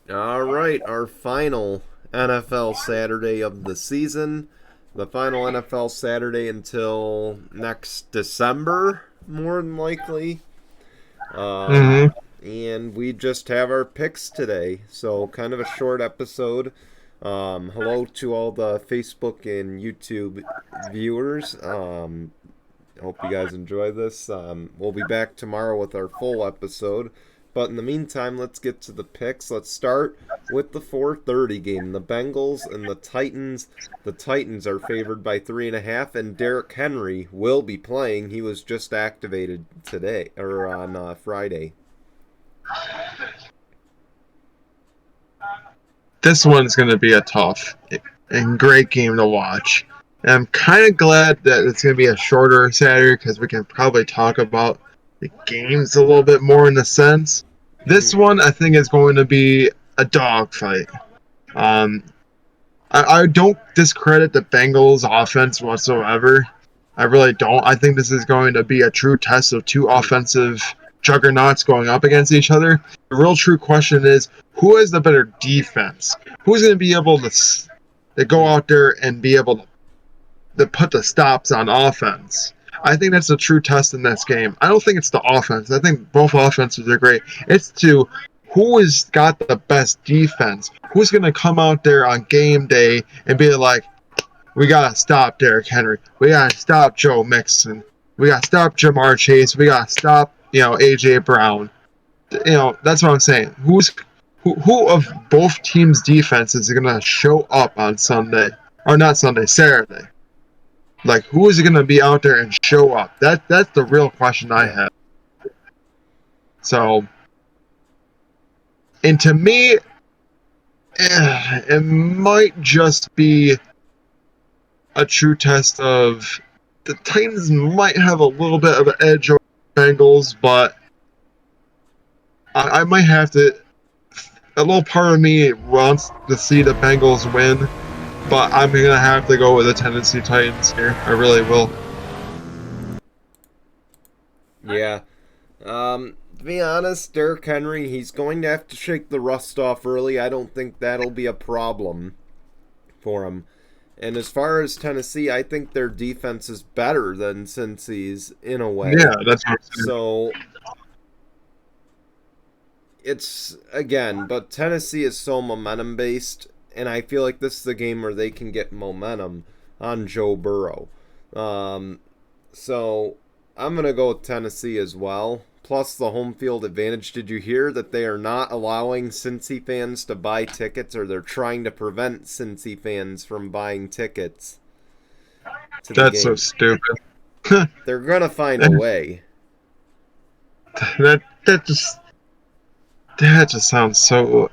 All right, our final NFL Saturday of the season. The final NFL Saturday until next December, more than likely. Um, hmm and we just have our picks today, so kind of a short episode. Hello to all the Facebook and YouTube viewers. I hope you guys enjoy this. We'll be back tomorrow with our full episode. But in the meantime, let's get to the picks. Let's start with the 4:30 game. The Bengals and the Titans. The Titans are favored by 3.5, and Derrick Henry will be playing. He was just activated today or on Friday. This one's going to be a tough and great game to watch. And I'm kind of glad that it's going to be a shorter Saturday because we can probably talk about the games a little bit more in a sense. This one, I think, is going to be a dogfight. Um, I don't discredit the Bengals' offense whatsoever. I really don't. I think this is going to be a true test of two offensive juggernauts going up against each other. The real true question is who has the better defense? Who's going to be able to go out there and be able to put the stops on offense? I think that's a true test in this game. I don't think it's the offense. I think both offenses are great. It's to who has got the best defense? Who's going to come out there on game day and be like, we got to stop Derrick Henry. We got to stop Joe Mixon. We got to stop Jamar Chase. We got to stop, A.J. Brown. That's what I'm saying. Who of both teams' defenses is going to show up on Sunday? Or not Sunday, Saturday. Like, who is going to be out there and show up? That's the real question I Yeah. have. So, and to me, it might just be a true test of the Titans might have a little bit of an edge over the Bengals, but I might have to. A little part of me wants to see the Bengals win, but I'm gonna have to go with the Tennessee Titans here. I really will. Yeah. To be honest, Derrick Henry, he's going to have to shake the rust off early. I don't think that'll be a problem for him. And as far as Tennessee, I think their defense is better than Cincy's in a way. Yeah, that's what I'm saying. So it's again, but Tennessee is so momentum based, and I feel like this is the game where they can get momentum on Joe Burrow. Um, so I'm gonna go with Tennessee as well. Plus the home field advantage. Did you hear that they are not allowing Cincy fans to buy tickets, or they're trying to prevent Cincy fans from buying tickets to the That's so game? stupid. They're gonna find a way. that that just that just sounds so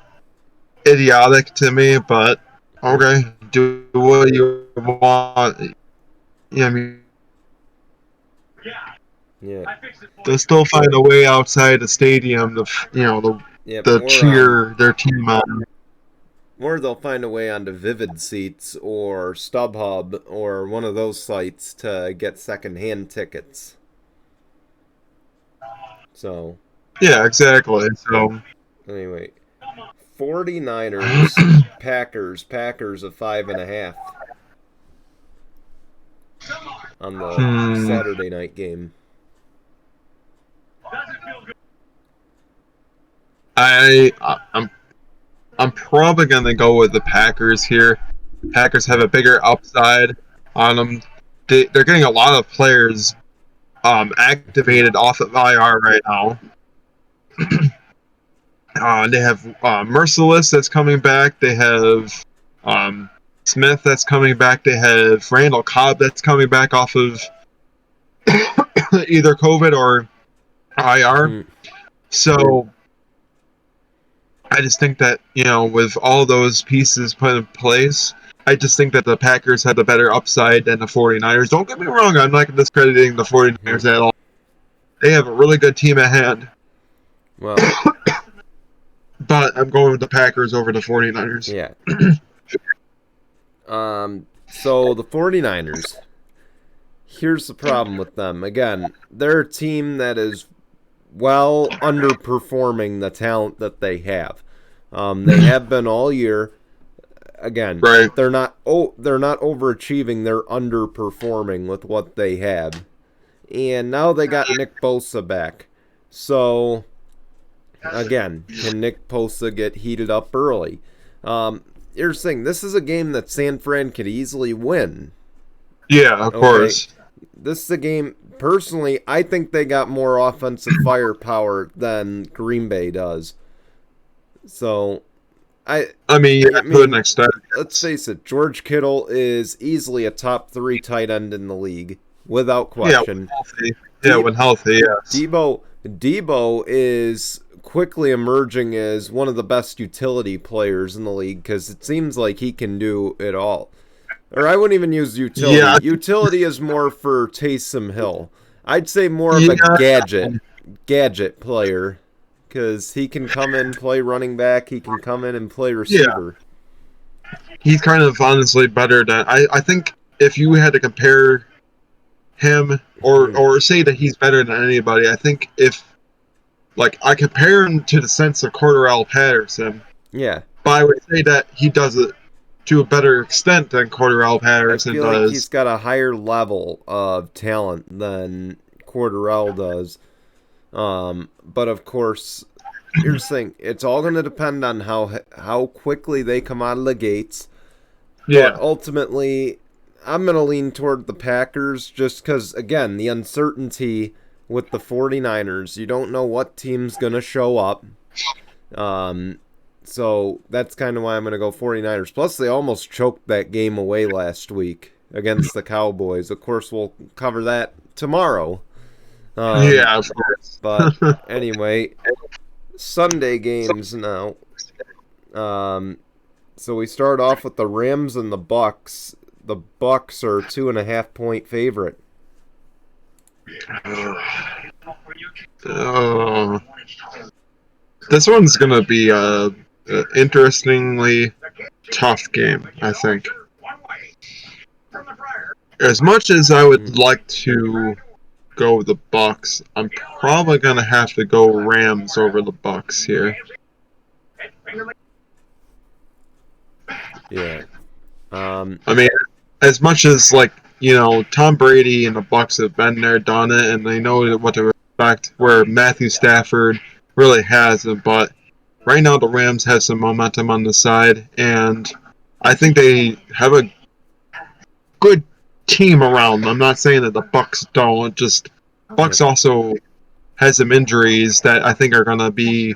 idiotic to me. But okay, do what you want. Yeah, I mean, Yeah. they'll still find a way outside the stadium to Yep. the cheer their team on. Or they'll find a way onto Vivid Seats or StubHub or one of those sites to get secondhand tickets. So, Yeah, exactly. So, anyway, 49ers, Packers of 5.5 on the hmm, Saturday night game. I'm I'm probably gonna go with the Packers here. Packers have a bigger upside on them. They're getting a lot of players activated off of IR right now. They have Merciless that's coming back. They have um, Smith that's coming back. They have Randall Cobb that's coming back off of either COVID or IR. Mm, So I just think that, with all those pieces put in place, I just think that the Packers had the better upside than the 49ers. Don't get me wrong, I'm not discrediting the mm. 49ers at all. They have a really good team at hand. Well, But I'm going with the Packers over the 49ers. yeah. So the 49ers, here's the problem with them. Again, they're a team that is well underperforming the talent that they have. They have been all year. Again, Right. they're not overachieving. They're underperforming with what they have. And now they got Nick Bosa back. So again, can Nick Bosa get heated up early? Here's the thing. This is a game that San Fran could easily win. Yeah, of Okay, course. this is a game. Personally, I think they got more offensive firepower than Green Bay does. So, I, I mean, I yeah, to an mean, extent. let's face it. George Kittle is easily a top 3 tight end in the league, without Yeah, when question. healthy. Yeah, De- when healthy, yes. Debo is quickly emerging as one of the best utility players in the league because it seems like he can do it all. Or I wouldn't even use utility. Yeah, Utility is more for Taysom Hill. I'd say more of a yeah, gadget player because he can come in play running back. He can come in and play yeah. receiver. He's kind of honestly better than I think if you had to compare him or say that he's better than anybody, I think if like I compare him to the sense of Cordarrelle Patterson, Yeah, but I would say that he does it to a better extent than Cordarrelle I Patterson feel like he's does. got a higher level of talent than Cordarrelle does. But of course, here's the thing: it's all going to depend on how quickly they come out of the gates. But Yeah. ultimately, I'm going to lean toward the Packers just because, again, the uncertainty with the 49ers. You don't know what team's going to show up. Um, so that's kind of why I'm going to go 49ers. Plus, they almost choked that game away last week against the Cowboys. Of course, we'll cover that tomorrow. Um, Yeah, of course. but anyway, Sunday games now. Um, so we start off with the Rams and the Bucks. The Bucks are 2.5-point favorite. Oh, this one's gonna be a interestingly tough game, I think. As much as I would like to go with the Bucks, I'm probably gonna have to go Rams over the Bucks here. Yeah. Um, I mean, as much as Tom Brady and the Bucks have been there, done it, and they know what to expect. Where Matthew Stafford really hasn't, but right now the Rams have some momentum on the side, and I think they have a good team around them. I'm not saying that the Bucks don't. Just yeah. Bucks also has some injuries that I think are going to be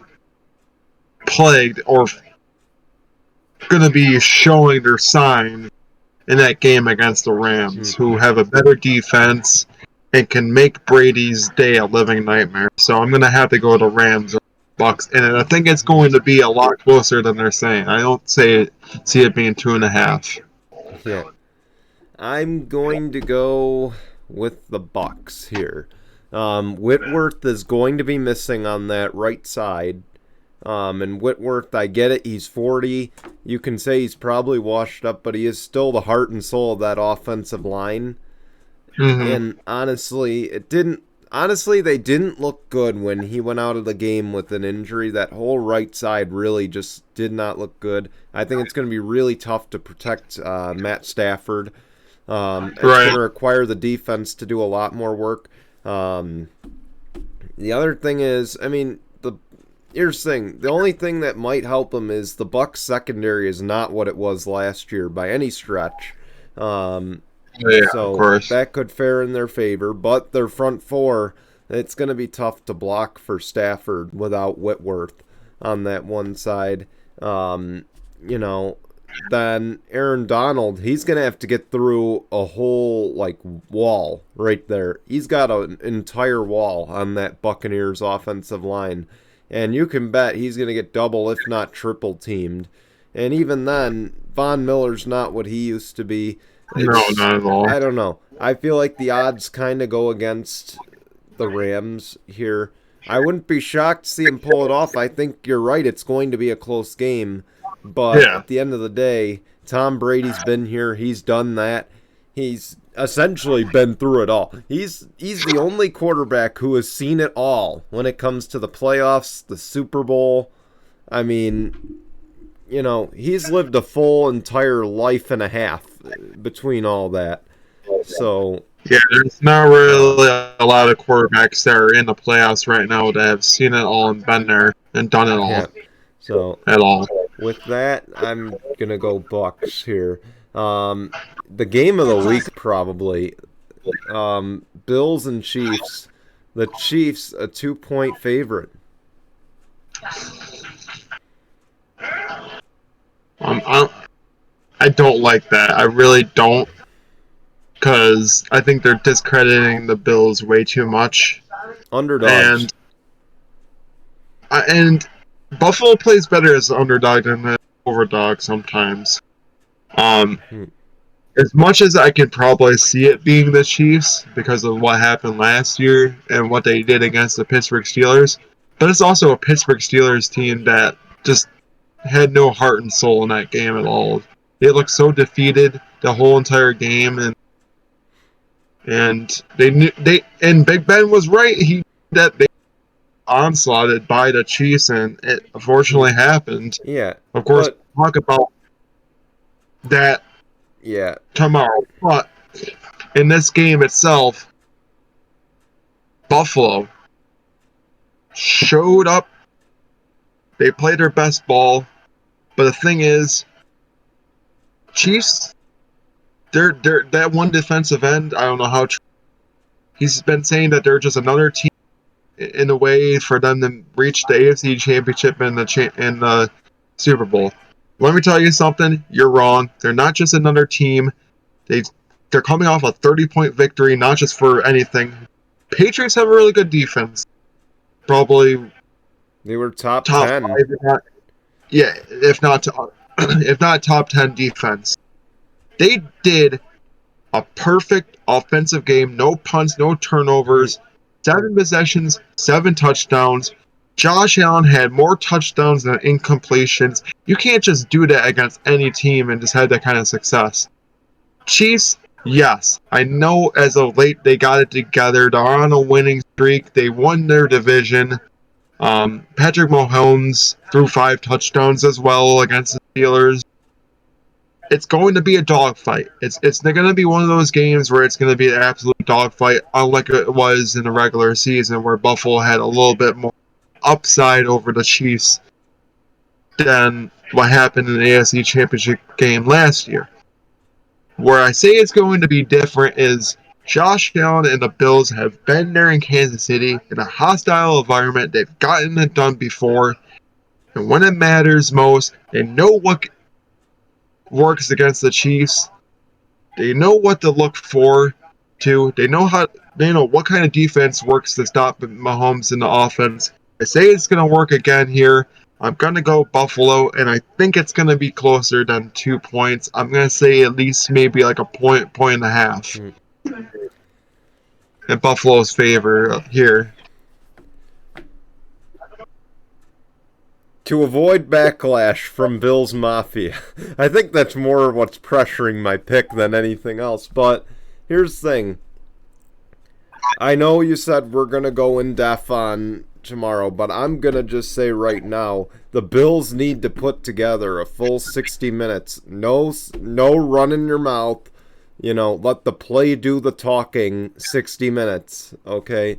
plagued or going to be showing their sign in that game against the Rams, who have a better defense and can make Brady's day a living nightmare. So I'm going to have to go to Rams or Bucks, and I think it's going to be a lot closer than they're saying. I don't see it being 2.5. Yeah. I'm going to go with the Bucks here. Whitworth is going to be missing on that right side. And Whitworth, I get it. He's 40. You can say he's probably washed up, but he is still the heart and soul of that offensive line. Mm-hmm. And honestly, they didn't look good when he went out of the game with an injury. That whole right side really just did not look good. I think it's going to be really tough to protect Matt Stafford. It's going Right. to require the defense to do a lot more work. The other thing is, I mean, here's the thing. The only thing that might help them is the Bucks secondary is not what it was last year by any stretch. Yeah, of So course. that could fare in their favor, but their front four, it's going to be tough to block for Stafford without Whitworth on that one side. You know, then Aaron Donald, he's going to have to get through a whole wall right there. He's got an entire wall on that Buccaneers offensive line, and you can bet he's going to get double if not triple teamed. And even then, Von Miller's not what he used to be. No, It's not at all. I don't know. I feel like the odds kind of go against the Rams here. I wouldn't be shocked to see him pull it off. I think you're right. It's going to be a close game. But Yeah. at the end of the day, Tom Brady's been here. He's done that. He's essentially been through it all. He's the only quarterback who has seen it all when it comes to the playoffs, the Super Bowl. I mean, he's lived a full entire life and a half between all that. So, Yeah, there's not um, really a lot of quarterbacks that are in the playoffs right now that have seen it all and been there and done it all yeah. So, at all. with that, I'm gonna go Bucks here. The game of the week probably. Bills and Chiefs. The Chiefs a 2-point favorite. I, I don't like that. I really don't, because I think they're discrediting the Bills way too much, Underdogs. and and Buffalo plays better as an underdog than an overdog sometimes. Um, Hmm. as much as I can probably see it being the Chiefs because of what happened last year and what they did against the Pittsburgh Steelers, but it's also a Pittsburgh Steelers team that just had no heart and soul in that game at all. They looked so defeated the whole entire game, and they knew and Big Ben was right. He that they onslaughted by the Chiefs, and it unfortunately happened. Yeah, Of course, but we'll talk about that yeah, tomorrow. But in this game itself, Buffalo showed up. They played their best ball, but the thing is, Chiefs. They're that one defensive end. I don't know how. He's been saying that they're just another team in a way for them to reach the AFC Championship and the Super Bowl. Let me tell you something. You're wrong. They're not just another team. They they're coming off a 30-point victory, not just for anything. Patriots have a really good defense. Probably they were top top 10. five, if not, yeah, if not if not top 10 defense. They did a perfect offensive game. No punts, no Mhm. turnovers. 7 possessions, 7 touchdowns. Josh Allen had more touchdowns than incompletions. You can't just do that against any team and just have that kind of success. Chiefs, yes. I know as of late they got it together. They're on a winning streak. They won their division. Patrick Mahomes threw 5 touchdowns as well against the Steelers. It's going to be a dogfight. It's going to be one of those games where it's going to be an absolute dogfight, unlike it was in the regular season where Buffalo had a little bit more upside over the Chiefs than what happened in the AFC Championship game last year. Where I say it's going to be different is Josh Allen and the Bills have been there in Kansas City in a hostile environment. They've gotten it done before, and when it matters most, they know what works against the Chiefs. They know what to look for too. They know what kind of defense works to stop Mahomes in the offense. I say it's gonna work again here. I'm gonna go Buffalo, and I think it's gonna be closer than 2 points. I'm gonna say at least maybe like a point, point and a half Mhm. in Buffalo's favor here. To avoid backlash from Bills Mafia. I think that's more what's pressuring my pick than anything else. But here's the thing. I know you said we're going to go in depth on tomorrow, but I'm going to just say right now the Bills need to put together a full 60 minutes. No running your mouth. Let the play do the talking 60 minutes, okay?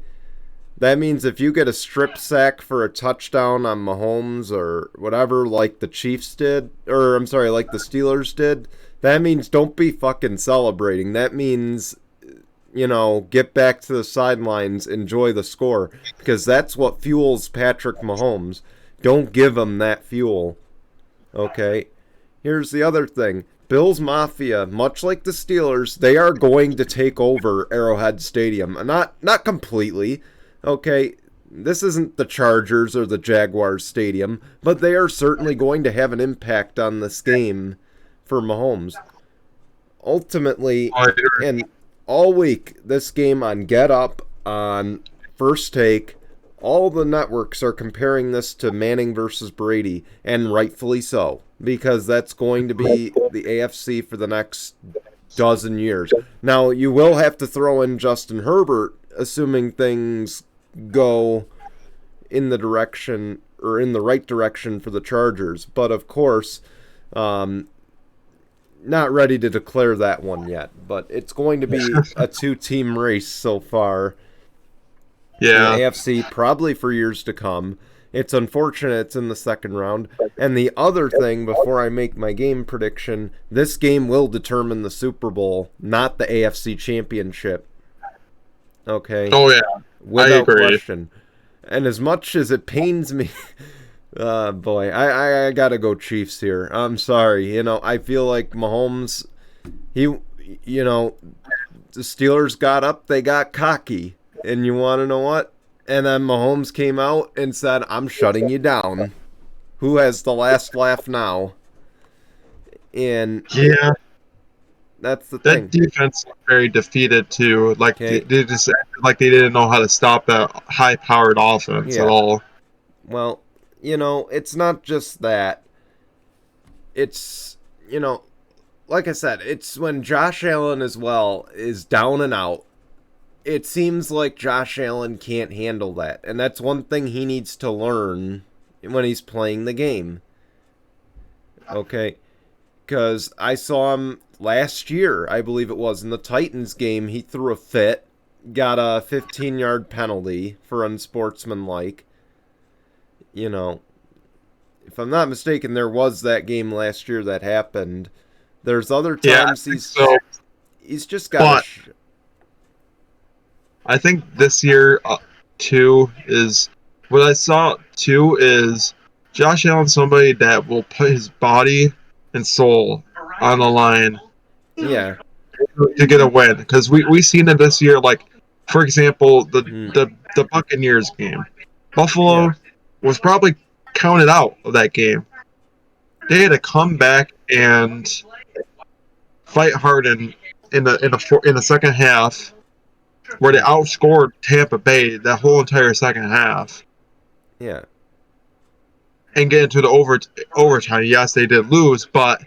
That means if you get a strip sack for a touchdown on Mahomes or whatever, like the Chiefs did, or I'm sorry, like the Steelers did, that means don't be fucking celebrating. That means, get back to the sidelines, enjoy the score, because that's what fuels Patrick Mahomes. Don't give him that fuel, okay? Here's the other thing. Bills Mafia, much like the Steelers, they are going to take over Arrowhead Stadium. Not completely. Okay, this isn't the Chargers or the Jaguars Stadium, but they are certainly going to have an impact on this game for Mahomes. Ultimately, and all week, this game on Get Up, on First Take, all the networks are comparing this to Manning versus Brady, and rightfully so, because that's going to be the AFC for the next dozen years. Now, you will have to throw in Justin Herbert, assuming things go in the direction or in the right direction for the Chargers. But of course, not ready to declare that one yet. But it's going to be a two-team race so far in the Yeah. AFC, probably for years to come. It's unfortunate it's in the second round. And the other thing, before I make my game prediction, this game will determine the Super Bowl, not the AFC Championship. Okay? Oh yeah. I Without agree. question. And as much as it pains me, boy, I gotta go Chiefs here. I'm sorry. I feel like Mahomes, the Steelers got up, they got cocky. And you want to know what? And then Mahomes came out and said, I'm shutting you down. Who has the last laugh now? And Yeah. that's the That thing. defense was very defeated too. Like Okay. they just acted like they didn't know how to stop that high-powered offense at Yeah. all. Well, it's not just that. It's, like I said, it's when Josh Allen as well is down and out. It seems like Josh Allen can't handle that. And that's one thing he needs to learn when he's playing the game. Okay? Because I saw him last year, I believe it was, in the Titans game. He threw a fit, got a 15-yard penalty for unsportsmanlike. If I'm not mistaken, there was that game last year that happened. There's other times he's just got But I think this year too is what I saw too is Josh Allen, somebody that will put his body and soul on the line Yeah. to get a win. Because we seen it this year. Like for example, the Buccaneers game, Buffalo Yeah. was probably counted out of that game. They had to come back and fight hard in the second half, where they outscored Tampa Bay that whole entire second half, Yeah. and get into the overtime. Yes, they did lose, but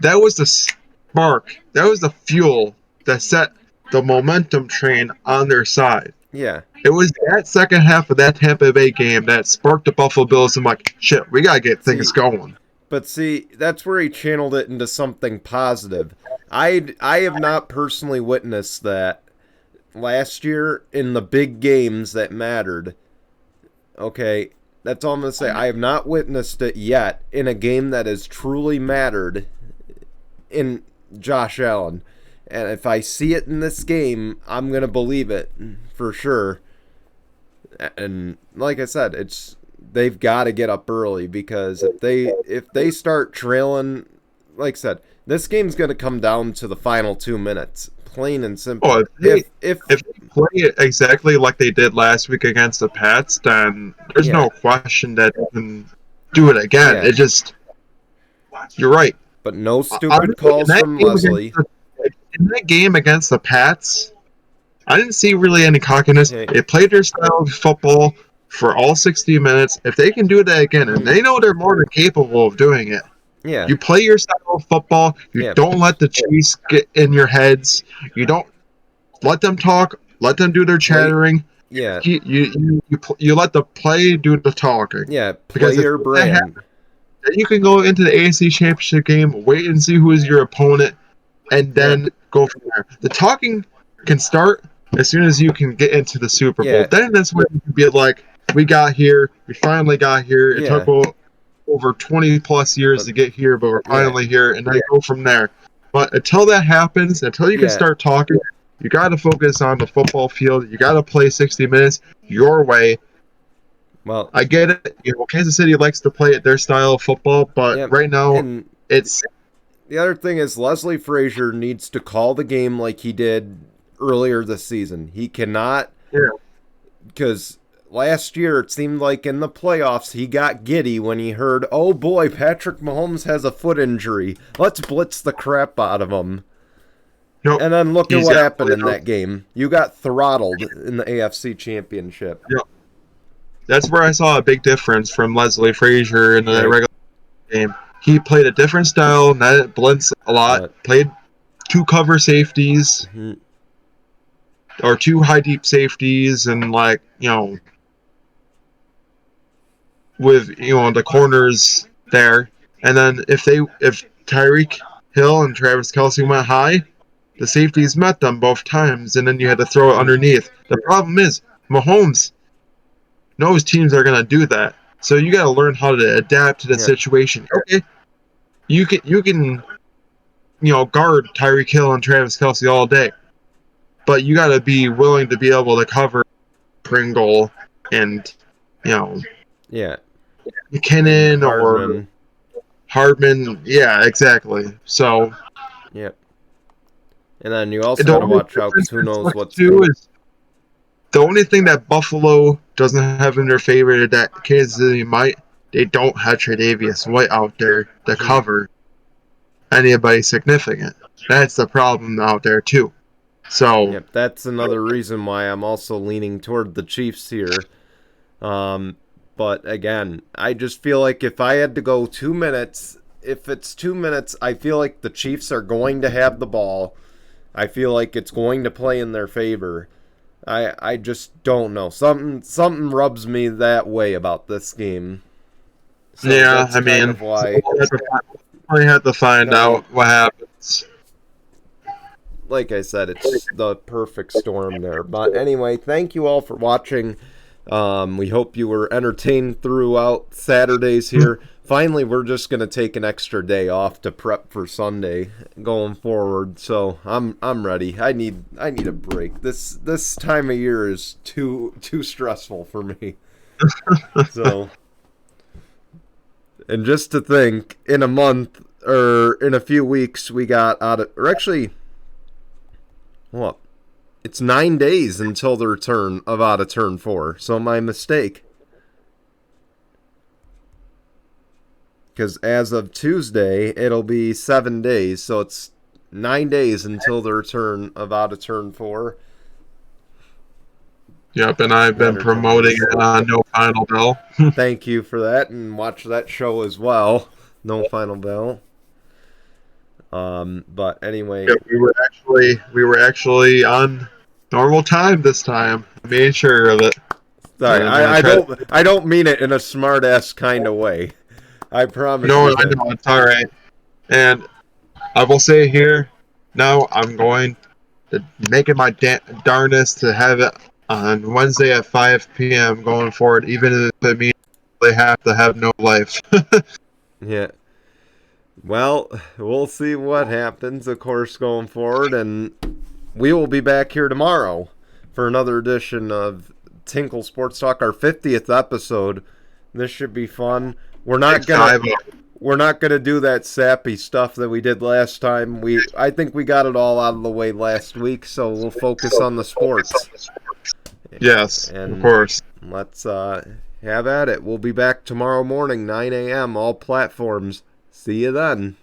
that was the spark. That was the fuel that set the momentum train on their side. Yeah. It was that second half of that Tampa Bay game that sparked the Buffalo Bills. And like, shit, we gotta get things going. But see, that's where he channeled it into something positive. I have not personally witnessed that last year in the big games that mattered. Okay, that's all I'm going to say. I have not witnessed it yet in a game that has truly mattered in Josh Allen. And if I see it in this game, I'm going to believe it for sure. And like I said, they've got to get up early, because if they start trailing, like I said, this game's going to come down to the final 2 minutes, plain and simple. Oh, if they play it exactly like they did last week against the Pats, then there's no question that they can do it again. Yeah. It just, you're right. But no stupid calls from Leslie. In that game against the Pats, I didn't see really any cockiness. Okay. They played their style of football for all 60 minutes. If they can do that again, and they know they're more than capable of doing it, Yeah. you play your style of football. You don't let the Chiefs get in your heads. You don't let them talk. Let them do their chattering. Yeah. You let the play do the talking. Yeah. Play your brand. Then you can go into the AFC Championship game, wait and see who is your opponent, and then go from there. The talking can start as soon as you can get into the Super Bowl. Then that's when you can be like, we got here. We finally got here. It took over 20 plus years to get here, but we're finally here, and then go from there. But until that happens, until you can start talking, you got to focus on the football field. You got to play 60 minutes your way. Well, I get it. Kansas City likes to play at their style of football, but right now it's. The other thing is Leslie Frazier needs to call the game like he did earlier this season. He cannot, because last year it seemed like in the playoffs he got giddy when he heard, oh boy, Patrick Mahomes has a foot injury. Let's blitz the crap out of him. Nope. And then look at what happened in that game. You got throttled in the AFC Championship. Yep. That's where I saw a big difference from Leslie Frazier in the regular game. He played a different style, not blitz a lot. Played 2 cover safeties, or 2 high deep safeties, and with the corners there, and then if Tyreek Hill and Travis Kelce went high, the safeties met them both times, and then you had to throw it underneath. The problem is Mahomes knows teams are gonna do that, so you got to learn how to adapt to the situation. Okay, you can guard Tyreek Hill and Travis Kelce all day, but you got to be willing to be able to cover Pringle and Yeah. McKinnon Hardman. or Hardman. Yeah, exactly. So Yep. And then you also the got to only watch out because difference who knows what's too going. is the only thing that Buffalo doesn't have in their favor that Kansas City might. They don't have Tre'Davious White out there to cover anybody significant. That's the problem out there too. So Yep, that's another reason why I'm also leaning toward the Chiefs here. But again, I just feel like if I had to go 2 minutes, if it's 2 minutes, I feel like the Chiefs are going to have the ball. I feel like it's going to play in their favor. I just don't know. Something rubs me that way about this game. So yeah, that's kind of why. we have to find out what happens. Like I said, it's the perfect storm there. But anyway, thank you all for watching. We hope you were entertained throughout Saturdays here. Finally, we're just gonna take an extra day off to prep for Sunday going forward. So I'm ready. I need a break. This time of year is too stressful for me. So, and just to think, in a month or in a few weeks, we got out of, or actually, what? It's 9 days until the return of Out of Turn 4. So my mistake. Because as of Tuesday, it'll be 7 days. So it's 9 days until the return of Out of Turn 4. Yep, and I've been promoting it on No Final Bell. Thank you for that, and watch that show as well. No Final Bell. But anyway, yeah, we were actually on normal time this time. I made sure of it. Sorry, I don't mean it in a smart ass kind of way. I promise. No, I know it's all right. And I will say here now, I'm going to make it my darnest to have it on Wednesday at 5 p.m. going forward, even if it means they have to have no life. Yeah. Well, we'll see what happens, of course, going forward, and we will be back here tomorrow for another edition of Tinkle Sports Talk, our 50th episode. This should be fun. We're not gonna do that sappy stuff that we did last time. I think we got it all out of the way last week, so we'll focus on the sports. Yes, and of course. Let's have at it. We'll be back tomorrow morning, 9 a.m., all platforms. See you then.